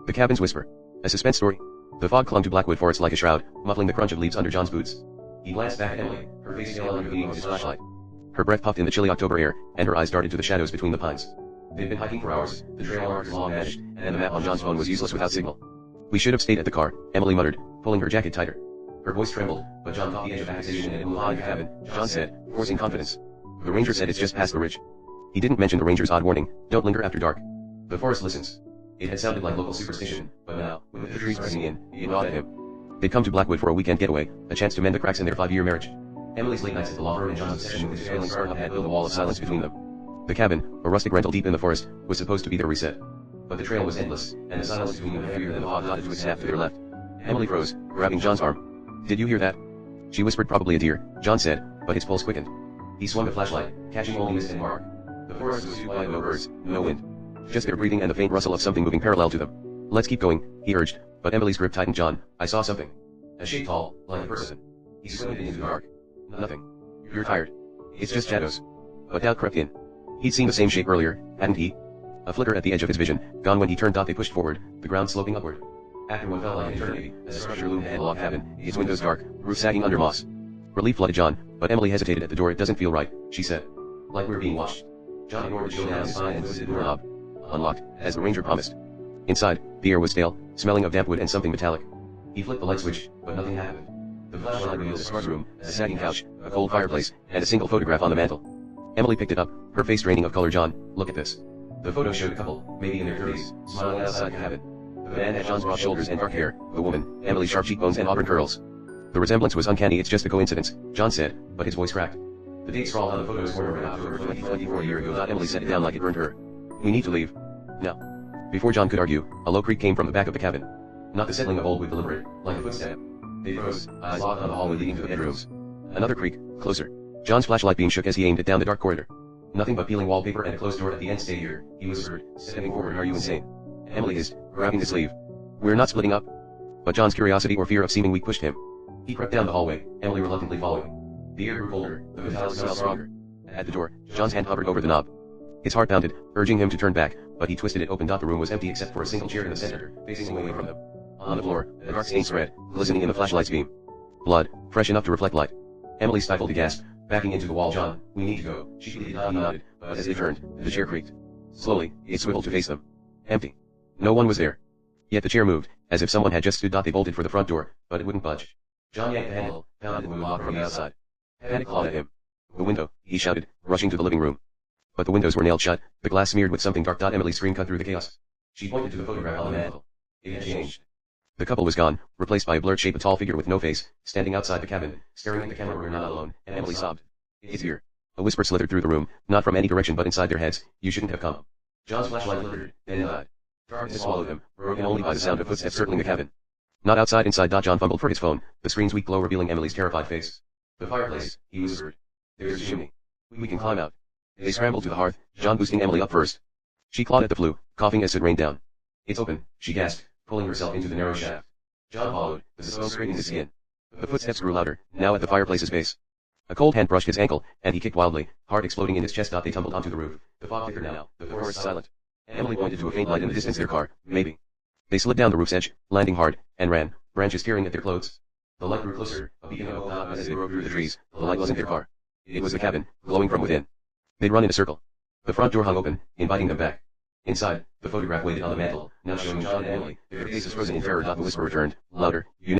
The Cabin's Whisper. A suspense story. The fog clung to Blackwood Forest like a shroud, muffling the crunch of leaves under John's boots. He glanced back at Emily, her face pale under the beam of his flashlight. Her breath puffed in the chilly October air, and her eyes darted to the shadows between the pines. They'd been hiking for hours, the trail markers long vanished, and the map on John's phone was useless without signal. "We should have stayed at the car," Emily muttered, pulling her jacket tighter. Her voice trembled, but John caught the edge of accusation and it blew high the cabin. John said, forcing confidence. "The ranger said it's just past the ridge." He didn't mention the ranger's odd warning, "Don't linger after dark. The forest listens." It had sounded like local superstition, but now, with the trees pressing in, it gnawed at him. They'd come to Blackwood for a weekend getaway, a chance to mend the cracks in their 5-year marriage. Emily's late nights at the law firm and John's obsession with his failing startup had built a wall of silence between them. The cabin, a rustic rental deep in the forest, was supposed to be their reset. But the trail was endless, and the silence between them heavier than the fog dotted to its snap to their left. Emily froze, grabbing John's arm. "Did you hear that?" She whispered. "Probably a deer," John said, but his pulse quickened. He swung the flashlight, catching only mist and bark. The forest was too quiet, no birds, no wind. Just their breathing and the faint rustle of something moving parallel to them. "Let's keep going," he urged, but Emily's grip tightened. "John, I saw something. A shape tall, like a person." He squinted into the dark. "Nothing. You're tired. It's just shadows." But doubt crept in. He'd seen the same shape earlier, hadn't he? A flicker at the edge of his vision, gone when he turned. They pushed forward, the ground sloping upward. After what felt like an eternity, as a structure loomed ahead, a log cabin, its windows dark, roof sagging under moss. Relief flooded John, but Emily hesitated at the door. "It doesn't feel right," she said. "Like we're being watched." John ignored the chill down his spine and twisted the doorknob. Unlocked, as the ranger promised. Inside, the air was stale, smelling of damp wood and something metallic. He flicked the light switch, but nothing happened. The flashlight revealed a sparse room, a sagging couch, a cold fireplace, and a single photograph on the mantel. Emily picked it up, her face draining of color. "John, look at this." The photo showed a couple, maybe in their 30s, smiling outside the cabin. The man had John's broad shoulders and dark hair, the woman, Emily's sharp cheekbones and auburn curls. The resemblance was uncanny. "It's just a coincidence," John said, but his voice cracked. The date scrawled on the photo's corner ran October 2024, a year ago. Emily set it down like it burned her. "We need to leave. Now." Before John could argue, a low creak came from the back of the cabin. Not the settling of old wood, deliberate, like a footstep. They froze, eyes locked on the hallway leading to the bedrooms. Another creak, closer. John's flashlight beam shook as he aimed it down the dark corridor. "Nothing but peeling wallpaper and a closed door at the end. Stay here," he whispered, stepping forward. "Are you insane?" Emily hissed, grabbing his sleeve. "We're not splitting up." But John's curiosity or fear of seeming weak pushed him. He crept down the hallway, Emily reluctantly following. The air grew colder, the metallic smell stronger. At the door, John's hand hovered over the knob. His heart pounded, urging him to turn back, but he twisted it open. The room was empty except for a single chair in the center, facing away from them. On the floor, a dark stain spread, glistening in the flashlight's beam. Blood, fresh enough to reflect light. Emily stifled a gasp, backing into the wall. "John, we need to go," she pleaded. He nodded, but as they turned, the chair creaked. Slowly, it swiveled to face them. Empty. No one was there. Yet the chair moved, as if someone had just stood. They bolted for the front door, but it wouldn't budge. John yanked the handle, pounded the lock from the outside. Panic clawed at him. "The window," he shouted, rushing to the living room. But the windows were nailed shut, the glass smeared with something dark. Emily's scream cut through the chaos. She pointed to the photograph on the mantel. It had changed. The couple was gone, replaced by a blurred shape, a tall figure with no face, standing outside the cabin, staring at the camera. "We're not alone," Emily sobbed. "It's here." A whisper slithered through the room, not from any direction but inside their heads. "You shouldn't have come." John's flashlight flickered, then it died. Darkness swallowed him, broken only by the sound of footsteps circling the cabin. Not outside, inside. John fumbled for his phone, the screen's weak glow revealing Emily's terrified face. "The fireplace," he whispered. "There's a chimney. We can climb out." They scrambled to the hearth, John boosting Emily up first. She clawed at the flue, coughing as it rained down. "It's open," she gasped, pulling herself into the narrow shaft. John followed, the smoke scraping his skin. The footsteps grew louder, now at the fireplace's base. A cold hand brushed his ankle, and he kicked wildly, heart exploding in his chest. They tumbled onto the roof, the fog thickered now, the forest silent. Emily pointed to a faint light in the distance. "Their car, maybe." They slid down the roof's edge, landing hard, and ran, branches tearing at their clothes. The light grew closer, a beacon of hope as they broke through the trees. The light wasn't their car. It was the cabin, glowing from within. They'd run in a circle. The front door hung open, inviting them back. Inside, the photograph waited on the mantel, now showing John and Emily, their faces frozen in terror. The whisper returned, louder.